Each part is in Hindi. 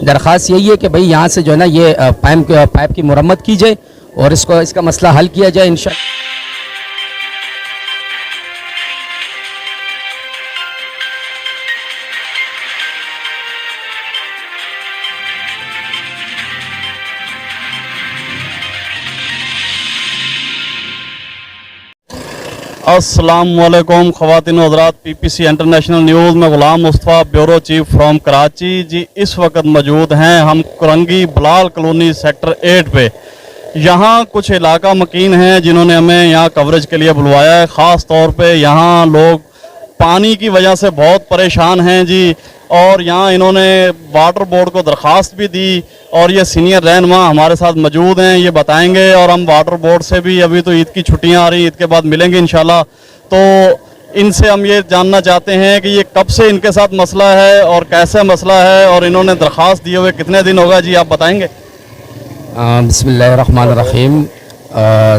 दरख्वास्त यही है कि भाई यहाँ से जो है ना ये पाइप की मुरम्मत की जाए और इसका मसला हल किया जाए इंशाअल्लाह। अस्सलामुअलैकुम ख़वातीन व हज़रात, PPC इंटरनेशनल न्यूज़ में Ghulam Mustafa, bureau chief from Karachi ji. इस वक्त मौजूद हैं हम कुरंगी बलाल कॉलोनी सेक्टर 8 पे। यहाँ कुछ इलाका मकीन हैं जिन्होंने हमें यहाँ कवरेज के लिए बुलवाया है। ख़ास तौर पे यहाँ लोग पानी की वजह से बहुत परेशान हैं जी, और यहाँ इन्होंने वाटर बोर्ड को दरख्वास्त भी दी और ये सीनियर रहनुमा हमारे साथ मौजूद हैं, ये बताएंगे। और हम वाटर बोर्ड से भी अभी तो ईद की छुट्टियाँ आ रही, ईद के बाद मिलेंगे इंशाल्लाह, तो इनसे हम ये जानना चाहते हैं कि ये कब से इनके साथ मसला है और कैसे मसला है और इन्होंने दरख्वास्त दिए हुए कितने दिन होगा जी, आप बताएँगे। बिस्मिल्लाहिर्रहमानिर्रहीम।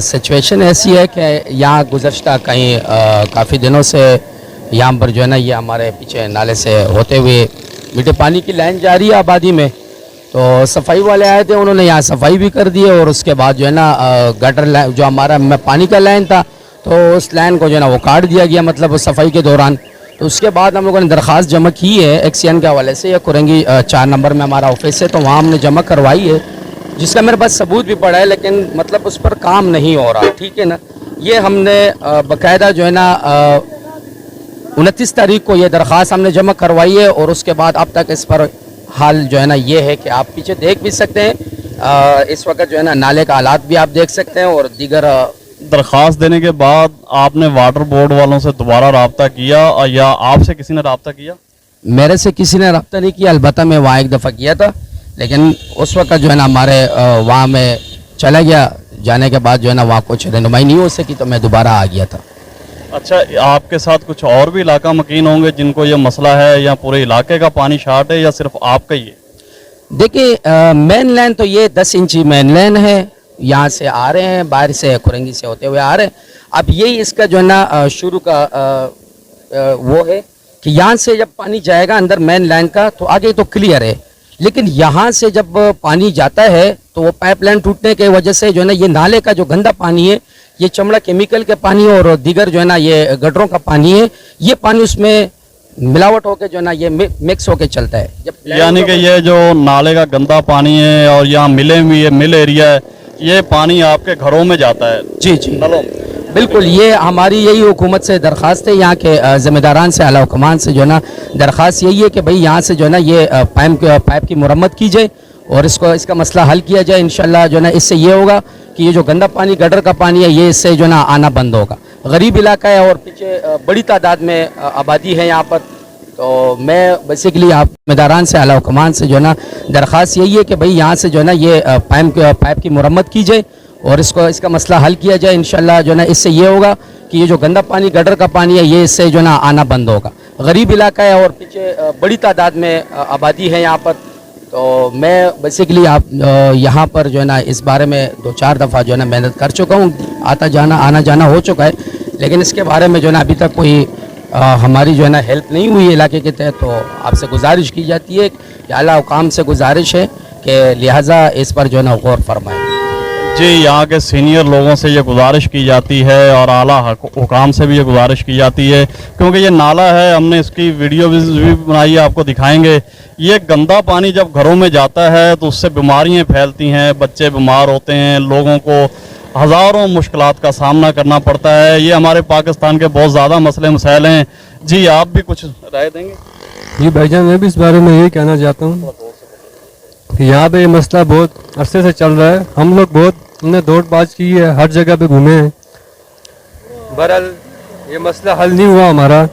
सिचुएशन ऐसी है कि यहाँ गुज़श्ता काफ़ी दिनों से यहाँ पर जो है ना ये हमारे पीछे नाले से होते हुए मीठे पानी की लाइन जा रही है आबादी में। तो सफाई वाले आए थे, उन्होंने यहाँ सफाई भी कर दी है और उसके बाद जो है ना गटर लाइन जो हमारा पानी का लाइन था तो उस लाइन को जो है ना वो काट दिया गया, मतलब सफाई के दौरान। तो उसके बाद हम लोगों ने दरख्वास्त जमा की है एक्सियन के हवाले से, या कुरंगी 4 नंबर में हमारा ऑफिस है, तो वहाँ हमने जमा करवाई है, जिसका मेरे पास सबूत भी पड़ा है, लेकिन मतलब उस पर काम नहीं हो रहा। ठीक है ना, ये हमने बाकायदा जो है ना 29 तारीख को ये दरख्वास्त हमने जमा करवाई है और उसके बाद अब तक इस पर हाल जो है ना ये है कि आप पीछे देख भी सकते हैं। इस वक्त जो है ना नाले का हालात भी आप देख सकते हैं। और दीगर दरख्वास्त देने के बाद आपने वाटर बोर्ड वालों से दोबारा रब्ता किया या आपसे किसी ने रब्ता किया? मेरे से किसी ने रब्ता नहीं किया, अलबत्ता मैं वहाँ एक दफ़ा किया था, लेकिन उस वक्त जो है ना हमारे वहाँ में चला गया, जाने के बाद जो है ना वहाँ कुछ रहनुमाई नहीं हो सकी, तो मैं दोबारा आ गया था। अच्छा, आपके साथ कुछ और भी इलाका मकीन होंगे जिनको ये मसला है, या पूरे इलाके का पानी शार्ट है या सिर्फ आपका ही है? देखिए मेन लाइन तो ये 10 इंची मेन लाइन है, यहाँ से आ रहे हैं, बाहर से कुरंगी से होते हुए आ रहे हैं। अब यही इसका जो है ना शुरू का वो है कि यहाँ से जब पानी जाएगा अंदर मेन लाइन का तो आगे तो क्लियर है, लेकिन यहाँ से जब पानी जाता है तो वो पाइपलाइन टूटने की वजह से जो है ना ये नाले का जो गंदा पानी है, ये चमड़ा केमिकल के पानी और दीगर जो है ना ये गटरों का पानी है, ये पानी उसमें मिलावट होकर जो है ना ये मिक्स होकर चलता है। यानी कि ये जो नाले का गंदा पानी है और यहाँ मिल एरिया है, ये पानी आपके घरों में जाता है? जी जी बिल्कुल, ये हमारी यही हुकूमत से दरख्वास्त है, यहाँ के ज़िम्मेदारान से, आला हुक्मान से जो है ना दरख्वास्त यही है कि भाई यहाँ से जो है ना ये पाइप की मुरम्मत की जाए और इसका मसला हल किया जाए इंशाल्लाह। जो है ना इससे ये होगा कि ये जो गंदा पानी गटर का पानी है ये इससे जो है ना आना बंद होगा। गरीब इलाका है और पीछे बड़ी तादाद में आबादी है यहाँ पर, तो मैं बेसिकली आप ज़िम्मेदारान से, आला हुक्मान से जो है ना दरख्वास्त यही है कि भाई यहाँ से जो है ना ये पाइप की मुरम्मत की जाए और इसका मसला हल किया जाए इंशाल्लाह। जो है ना इससे ये होगा कि ये जो गंदा पानी गटर का पानी है ये इससे जो है ना आना बंद होगा। गरीब इलाका है और पीछे बड़ी तादाद में आबादी है यहाँ पर, तो मैं बेसिकली आप यहाँ पर जो है ना इस बारे में 2-4 दफ़ा जो है ना मेहनत कर चुका हूँ, आना जाना हो चुका है, लेकिन इसके बारे में जो है ना अभी तक कोई हमारी जो है ना हेल्प नहीं हुई इलाके के तहत। तो आपसे गुजारिश की जाती है कि आला हुकाम से गुजारिश है कि लिहाजा इस पर जो है ना गौर फरमाएं। जी, यहाँ के सीनियर लोगों से ये गुजारिश की जाती है और आला हुकाम से भी ये गुजारिश की जाती है, क्योंकि ये नाला है, हमने इसकी वीडियो भी बनाई है, आपको दिखाएंगे। ये गंदा पानी जब घरों में जाता है तो उससे बीमारियाँ फैलती हैं, बच्चे बीमार होते हैं, लोगों को हज़ारों मुश्किलात का सामना करना पड़ता है। ये हमारे पाकिस्तान के बहुत ज़्यादा मसले मसाइल हैं। जी, आप भी कुछ राय देंगे? जी भाईजान, मैं भी इस बारे में यही कहना चाहता हूँ कि यहाँ पे ये मसला बहुत अरसे से चल रहा है। हम लोग हमने दौड़-बाज की है, हर जगह पे घूमे हैं, बहरहाल ये मसला हल नहीं हुआ हमारा।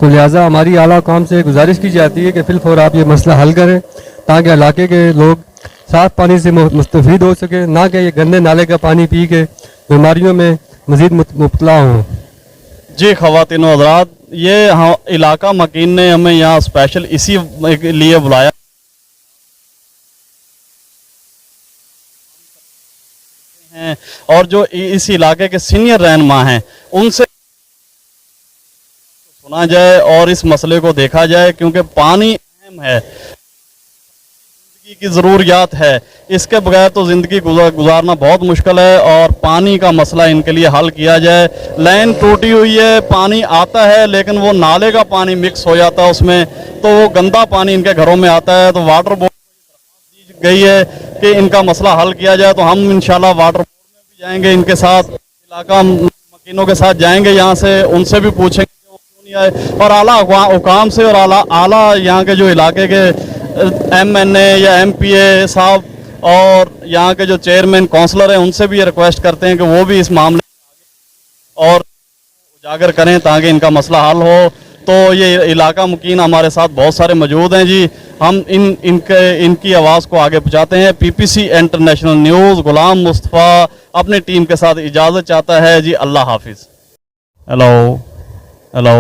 तो लिहाजा हमारी आला काम से गुजारिश की जाती है कि फिलफौर आप ये मसला हल करें, ताकि इलाके के लोग साफ़ पानी से मुस्तफ़ीद हो सके, ना कि ये गंदे नाले का पानी पी के बीमारियों में मज़ीद मुब्तला हों। जी ख़वातीन व हज़रात, ये इलाका मकीन ने हमें यहाँ स्पेशल इसी लिए बुलाया हैं, और जो इस इलाके के सीनियर रहनुमा हैं उनसे सुना जाए और इस मसले को देखा जाए, क्योंकि पानी अहम है। की ज़रूरियात है, इसके बगैर तो ज़िंदगी गुजारना बहुत मुश्किल है और पानी का मसला इनके लिए हल किया जाए। लाइन टूटी हुई है, पानी आता है लेकिन वो नाले का पानी मिक्स हो जाता है उसमें, तो वो गंदा पानी इनके घरों में आता है। तो वाटर बोर्ड को दी गई है कि इनका मसला हल किया जाए। तो हम इंशाल्लाह वाटर बोर्ड में भी जाएंगे, इनके साथ इलाका मकीनों के साथ जाएंगे, यहाँ से उनसे भी पूछेंगे कि वो क्यों नहीं आए, और आला हुकाम से और आला यहाँ के जो इलाके के MNA या MPA साहब और यहाँ के जो चेयरमैन काउंसलर हैं उनसे भी ये रिक्वेस्ट करते हैं कि वो भी इस मामले में और उजागर करें ताकि इनका मसला हल हो। तो ये इलाका मुकीन हमारे साथ बहुत सारे मौजूद हैं जी, हम इनकी आवाज़ को आगे पहुँचाते हैं। PPC इंटरनेशनल न्यूज़ गुलाम मुस्तफ़ा अपनी टीम के साथ इजाज़त चाहता है जी। अल्लाह हाफिज़। Hello hello.